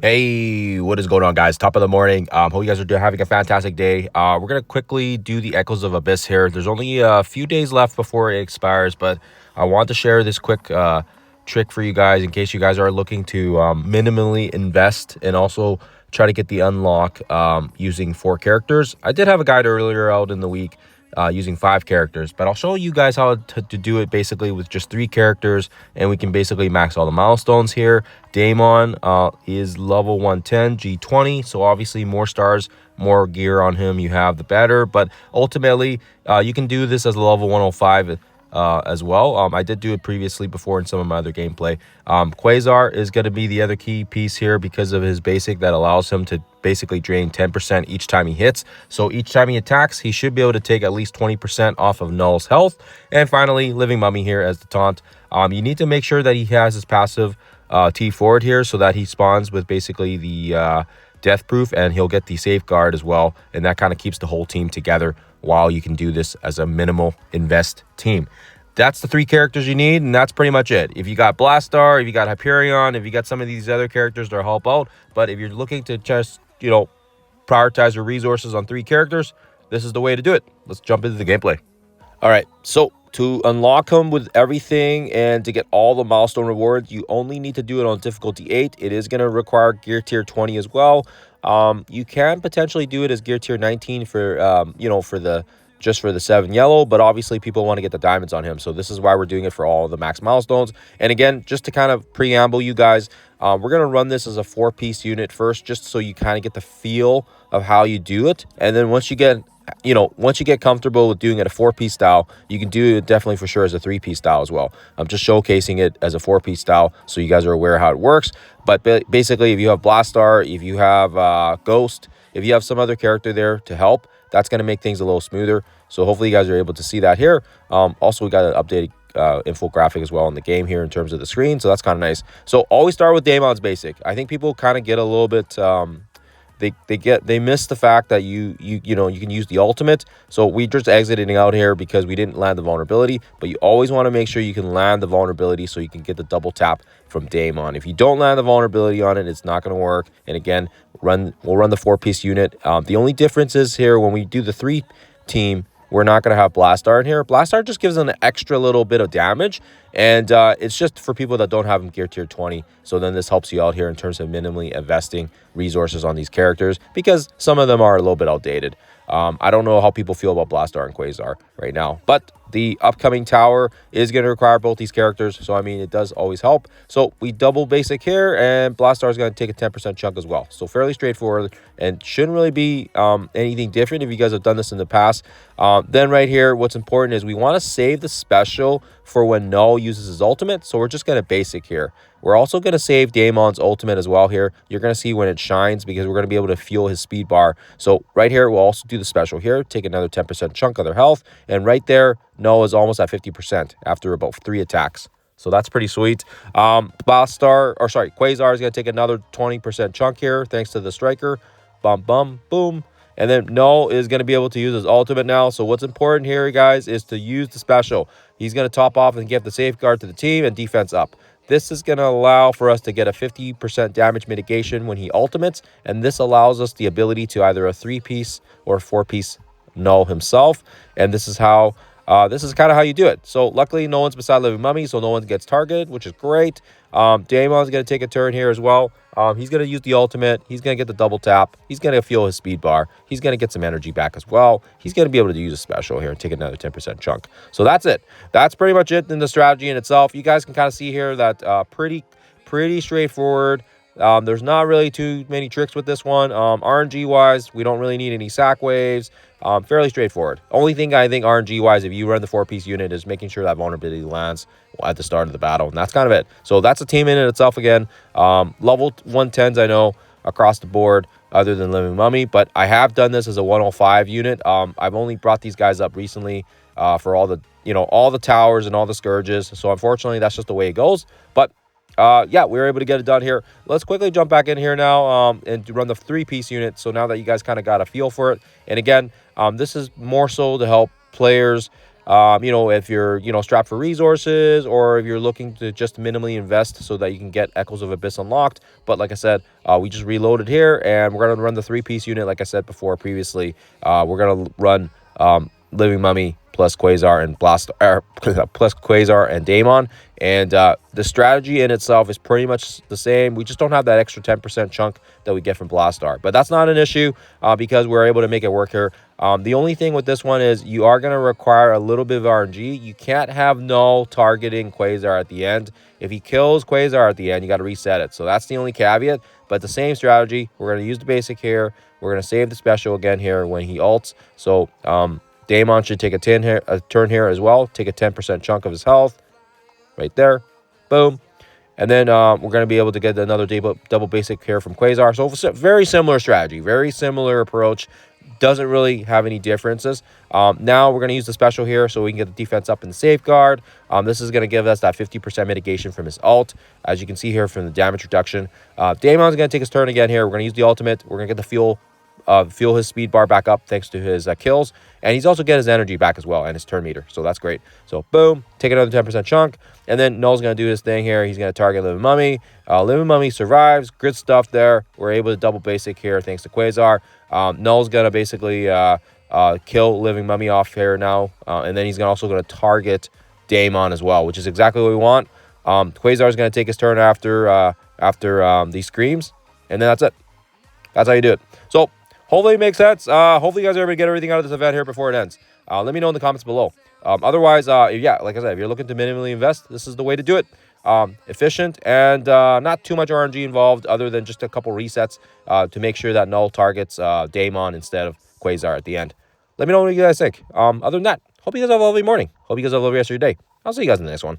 Hey, what is going on, guys? Top of the morning. Hope you guys are having a fantastic day. We're gonna quickly do the Echoes of Abyss here. There's only a few days left before it expires, but I want to share this quick trick for you guys in case you guys are looking to minimally invest and also try to get the unlock using 4 characters. I did have a guide earlier out in the week using 5 characters, but I'll show you guys how to do it basically with just 3 characters, and we can basically max all the milestones here. Daemon is level 110 G20, so obviously more stars, more gear on him you have, the better, but ultimately you can do this as a level 105 as well. I did do it previously before in some of my other gameplay. QUASAR is going to be the other key piece here because of his basic that allows him to basically drain 10% each time he hits. So each time he attacks, he should be able to take at least 20% off of Knull's health. And finally, Living Mummy here as the taunt. You need to make sure that he has his passive T forward here so that he spawns with basically the death proof, and he'll get the safeguard as well, and that kind of keeps the whole team together while you can do this as a minimal invest team. That's the 3 characters you need, and that's pretty much it. If you got Blastar, if you got Hyperion, if you got some of these other characters to help out, but if you're looking to just, prioritize your resources on 3 characters, this is the way to do it. Let's jump into the gameplay. All right, so to unlock him with everything and to get all the milestone rewards, you only need to do it on difficulty 8. It is going to require gear tier 20 as well. You can potentially do it as gear tier 19 for, just for the 7 yellow, but obviously people want to get the diamonds on him. So this is why we're doing it for all the max milestones. And again, just to kind of preamble you guys, we're going to run this as a 4-piece unit first, just so you kind of get the feel of how you do it. And then once you get comfortable with doing it a 4-piece style, you can do it definitely for sure as a 3-piece style as well. I'm just showcasing it as a 4-piece style so you guys are aware how it works. But basically, if you have Blastar, if you have Ghost, if you have some other character there to help, that's going to make things a little smoother. So hopefully you guys are able to see that here. Also, we got an updated infographic as well in the game here in terms of the screen, so that's kind of nice. So always start with Daemon's basic. I think people kind of get a little bit they miss the fact that you can use the ultimate. So we just exiting out here because we didn't land the vulnerability, but you always want to make sure you can land the vulnerability so you can get the double tap from Daemon. If you don't land the vulnerability on it, it's not going to work. And again, we'll run the 4-piece unit. The only difference is here when we do the 3 team, we're not going to have Blastar in here. Blastar just gives an extra little bit of damage, and it's just for people that don't have him gear tier 20. So then this helps you out here in terms of minimally investing resources on these characters because some of them are a little bit outdated. I don't know how people feel about Blastar and QUASAR right now, but the upcoming tower is going to require both these characters. So, I mean, it does always help. So we double basic here, and Blastar is going to take a 10% chunk as well. So fairly straightforward and shouldn't really be anything different if you guys have done this in the past. Then right here, what's important is we want to save the special for when Knull uses his ultimate. So we're just going to basic here. We're also going to save Daemon's ultimate as well here. You're going to see when it shines because we're going to be able to fuel his speed bar. So right here, we'll also do the special here. Take another 10% chunk of their health. And right there, Knull is almost at 50% after about 3 attacks. So that's pretty sweet. QUASAR is going to take another 20% chunk here thanks to the striker. Bum, bum, boom. And then Knull is going to be able to use his ultimate now. So what's important here, guys, is to use the special. He's going to top off and give the safeguard to the team and defense up. This is going to allow for us to get a 50% damage mitigation when he ultimates, and this allows us the ability to either a 3-piece or 4-piece Knull himself, and this is how this is kind of how you do it. So luckily no one's beside Living Mummy, so no one gets targeted, which is great. Daemon's going to take a turn here as well. He's going to use the ultimate. He's going to get the double tap. He's going to fuel his speed bar. He's going to get some energy back as well. He's going to be able to use a special here and take another 10% chunk. So that's it. That's pretty much it in the strategy in itself. You guys can kind of see here that pretty straightforward. There's not really too many tricks with this one. RNG wise, we don't really need any sack waves. Fairly straightforward. Only thing I think RNG wise, if you run the 4-piece unit, is making sure that vulnerability lands at the start of the battle, and that's kind of it. So that's a team in itself again. Level 110s I know across the board other than Living Mummy, but I have done this as a 105 unit. I've only brought these guys up recently for all the towers and all the scourges. So unfortunately that's just the way it goes. But yeah, we were able to get it done here. Let's quickly jump back in here now and run the 3-piece unit. So now that you guys kind of got a feel for it, and again, this is more so to help players If you're, strapped for resources, or if you're looking to just minimally invest so that you can get Echoes of Abyss unlocked. But like I said, we just reloaded here, and we're going to run the 3-piece unit like I said before previously. We're going to run Living Mummy plus Quasar and plus Quasar and Daemon. And the strategy in itself is pretty much the same. We just don't have that extra 10% chunk that we get from Blastar. But that's not an issue because we're able to make it work here. The only thing with this one is you are going to require a little bit of RNG. You can't have Knull targeting Quasar at the end. If he kills Quasar at the end, you got to reset it. So that's the only caveat. But the same strategy, we're going to use the basic here. We're going to save the special again here when he ults. So Daemon should take a turn here as well. Take a 10% chunk of his health. Right there. Boom. And then we're going to be able to get another double basic here from Quasar. So very similar strategy. Very similar approach. Doesn't really have any differences. Now we're going to use the special here so we can get the defense up in the safeguard. This is going to give us that 50% mitigation from his ult. As you can see here from the damage reduction. Daemon's going to take his turn again here. We're going to use the ultimate. We're going to get the fuel his speed bar back up thanks to his kills, and he's also get his energy back as well and his turn meter, so that's great. So boom, take another 10% chunk, and then Knull's gonna do his thing here. He's gonna target Living Mummy. Living Mummy survives. Good stuff there. We're able to double basic here thanks to Quasar. Knull's gonna basically kill Living Mummy off here now, and then he's also gonna target Daemon as well, which is exactly what we want. Quasar is gonna take his turn after these screams, and then that's it. That's how you do it. So hopefully it makes sense. Hopefully you guys are able to get everything out of this event here before it ends. Let me know in the comments below. Otherwise, yeah, like I said, if you're looking to minimally invest, this is the way to do it. Efficient and not too much RNG involved other than just a couple resets to make sure that Knull targets Daemon instead of Quasar at the end. Let me know what you guys think. Other than that, hope you guys have a lovely morning. Hope you guys have a lovely rest of your day. I'll see you guys in the next one.